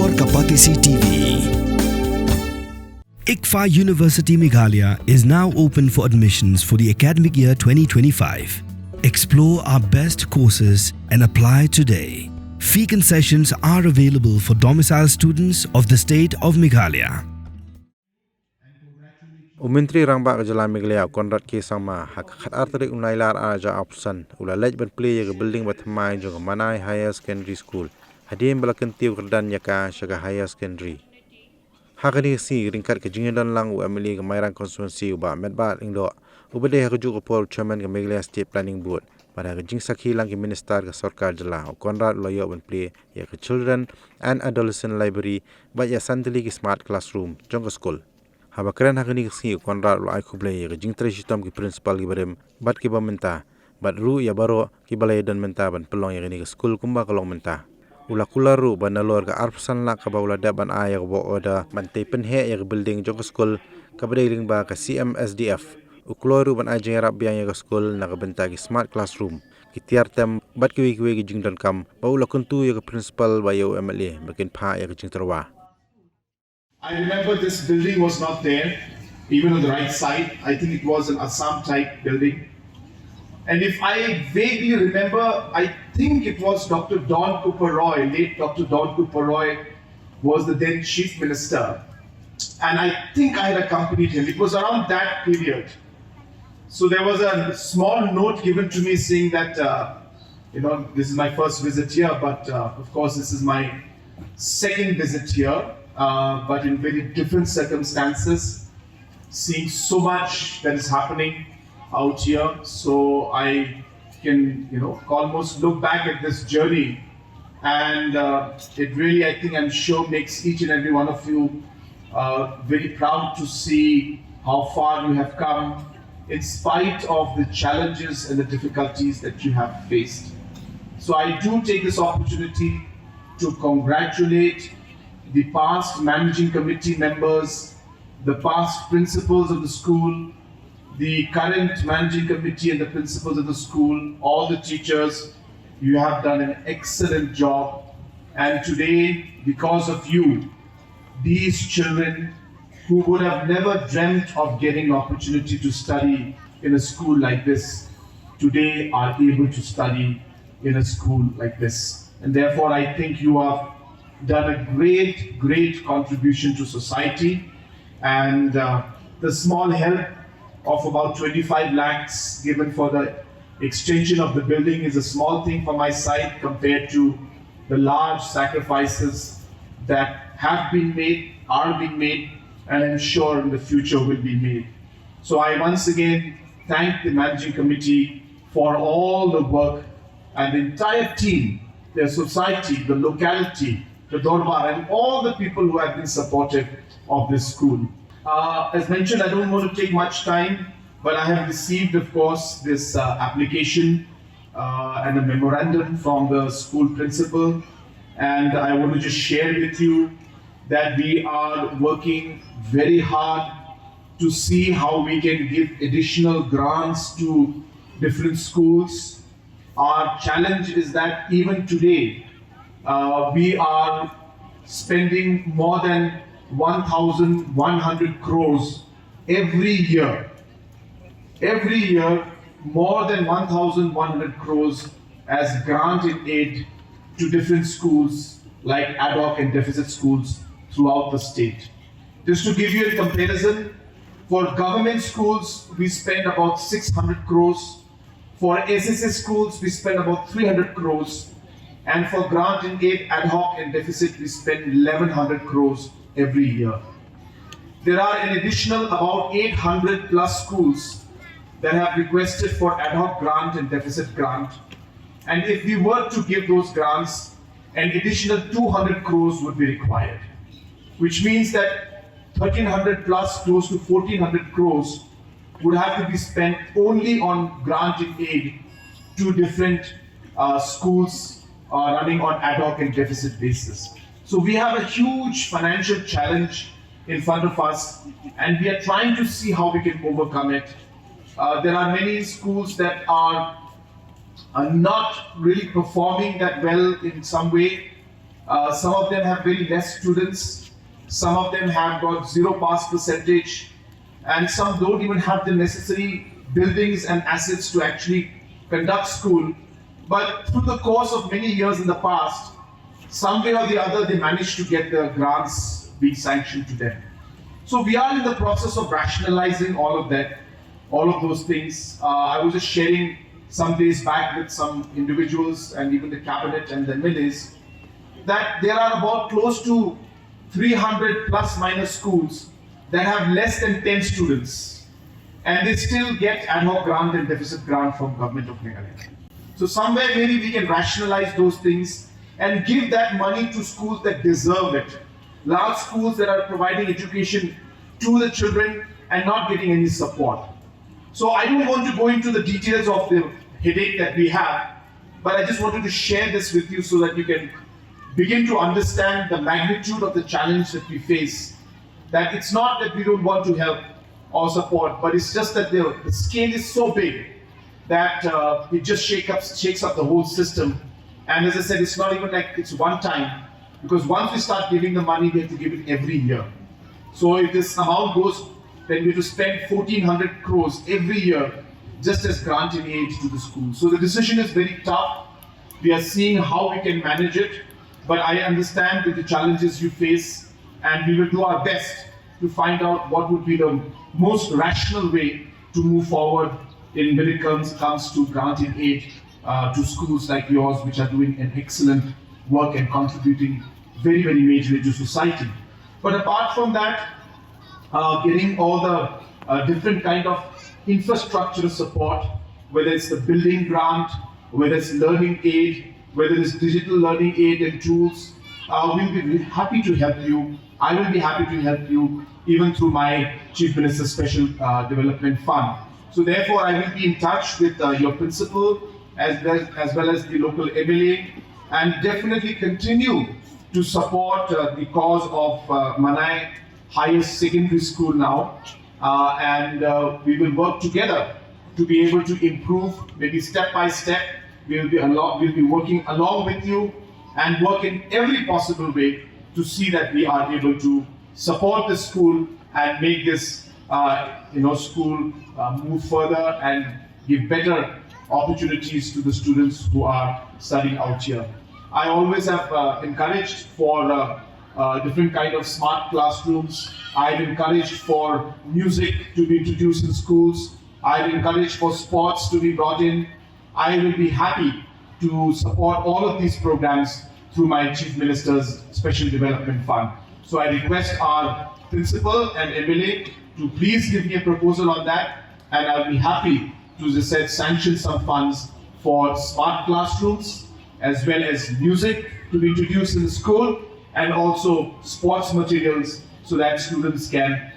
Nalor Kapatisi TV. ICFA University Meghalaya is now open for admissions for the academic year 2025. Explore our best courses and apply today. Fee concessions are available for domicile students of the state of Meghalaya. Menteri Rangba Jalan Meghalaya Conrad ke sama hak arteri unailar aja option ulalaj berplay ke building bertemai juga Manai Higher Secondary School hadim belakan tiu kerdan yaka syaga Higher Secondary hak ini si ringkat ke jingan lang u amili ke Mairang Constituency uba medbat ingdo ubade hak ju Paul Chairman ke Meghalaya State Planning Board pada ke jing sakhi lang ke Minister ke Sarkar Jala Conrad loyo berplay ya ke Children and Adolescent Library ba ya santili ke Smart Classroom jong school haba keren hak ni si Conrad lo ai kublai ke jing tresitam ke principal ke barem bat ke bamenta bat ru ya baro ke balai dan menta ban pelong ya ni ke school kumba kalong menta ula kularu ban Nalor ke arpsan la ka baula da ban ay bo oda ban tepen he ya ke building jong school ka badai ring ba ka CMSDF ukloru ban ay Ïarap Biang ya ke school na ka benta ke smart classroom ki tiar tem bat ke wi ke jing dan kam baula kuntu ya ke principal ba yo MLA bakin pha ya ke jing terwa. I remember this building was not there, even on the right side. I think it was an Assam type building. And if I vaguely remember, I think it was Dr. Don Cooper Roy, late Dr. Don Cooper Roy was the then Chief Minister. And I think I had accompanied him. It was around that period. So there was a small note given to me saying that, this is my first visit here, but of course this is my second visit here. But in very different circumstances, seeing so much that is happening out here. So I can, almost look back at this journey, and it really, I think, I'm sure, makes each and every one of you very proud to see how far you have come, in spite of the challenges and the difficulties that you have faced. So I do take this opportunity to congratulate the past managing committee members, the past principals of the school, the current managing committee and the principals of the school, all the teachers. You have done an excellent job. And today, because of you, these children who would have never dreamt of getting an opportunity to study in a school like this, today are able to study in a school like this. And therefore, I think you have done a great contribution to society, and the small help of about 25 lakhs given for the extension of the building is a small thing from my side compared to the large sacrifices that have been made, are being made, and I'm sure in the future will be made. So I once again thank the managing committee for all the work, and the entire team, the society, the locality, the Dorbar, and all the people who have been supportive of this school. As mentioned, I don't want to take much time, but I have received, of course, this application and a memorandum from the school principal, and I want to just share with you that we are working very hard to see how we can give additional grants to different schools. Our challenge is that even today, we are spending more than 1,100 crores every year. Every year, more than 1,100 crores as grant and aid to different schools like ad hoc and deficit schools throughout the state. Just to give you a comparison, for government schools, we spend about 600 crores. For SSS schools, we spend about 300 crores. And for grant and aid, ad hoc and deficit, we spend 1,100 crores every year. There are an additional about 800 plus schools that have requested for ad hoc grant and deficit grant. And if we were to give those grants, an additional 200 crores would be required, which means that 1,300 plus close to 1,400 crores would have to be spent only on grant and aid to different schools running on ad hoc and deficit basis. So we have a huge financial challenge in front of us, and we are trying to see how we can overcome it. There are many schools that are not really performing that well in some way, Some of them have very less students. Some of them have got zero pass percentage, and some don't even have the necessary buildings and assets to actually conduct school. But through the course of many years in the past, some way or the other, they managed to get the grants being sanctioned to them. So we are in the process of rationalizing all of that, all of those things. I was just sharing some days back with some individuals and even the cabinet and the MLAs that there are about close to 300 plus minus schools that have less than 10 students, and they still get ad hoc grant and deficit grant from government of Meghalaya. So somewhere maybe we can rationalize those things and give that money to schools that deserve it. Large schools that are providing education to the children and not getting any support. So I don't want to go into the details of the headache that we have, but I just wanted to share this with you so that you can begin to understand the magnitude of the challenge that we face. That it's not that we don't want to help or support, but it's just that the scale is so big that it just shakes up the whole system. And as I said, it's not even like it's one time, because once we start giving the money, we have to give it every year. So if this amount goes, then we have to spend 1,400 crores every year just as grant in aid to the school. So the decision is very tough. We are seeing how we can manage it, but I understand the challenges you face, and we will do our best to find out what would be the most rational way to move forward when it comes to granting aid to schools like yours, which are doing an excellent work and contributing very, very majorly to society. But apart from that, getting all the different kind of infrastructure support, whether it's the building grant, whether it's learning aid, whether it's digital learning aid and tools, we'll be happy to help you. I will be happy to help you, even through my Chief Minister's Special Development Fund. So therefore, I will be in touch with your principal as well as the local MLA, and definitely continue to support the cause of Manai Higher Secondary School now, and we will work together to be able to improve, maybe step by step. We'll be working along with you and work in every possible way to see that we are able to support the school and make this school move further and give better opportunities to the students who are studying out here. I always have encouraged for different kind of smart classrooms. I've encouraged for music to be introduced in schools. I've encouraged for sports to be brought in. I will be happy to support all of these programs through my Chief Minister's Special Development Fund. So I request our principal and MLA to please give me a proposal on that, and I'll be happy to, as I said, sanction some funds for smart classrooms, as well as music to be introduced in the school, and also sports materials so that students can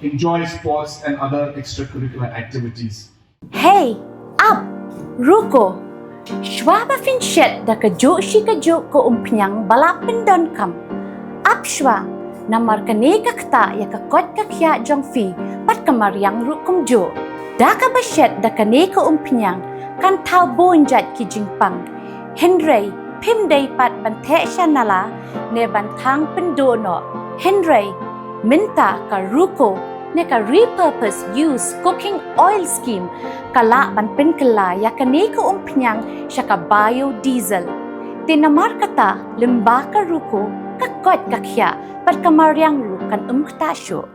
enjoy sports and other extracurricular activities. Hey, up, Ruko. Shwa fin shet da kajo shi kajo ko umpnyang balapin don kam. Up shwa, namar kaneka kta ya kakot kakya jong fi pat kamaryang rukum jo. Da ka bashet da kaneka umpnyang kan tau bonjat ki jingpang. Henry, pim day pat bante shanala ne bantang pendono. Henry, minta ka ruko ne ka repurpose use cooking oil scheme kala ban pen kala ya kaneka umpnyang siya ka biodiesel. Tinamar kata limba ka ruko kakot kakya pat kamaryang rukan kta syo.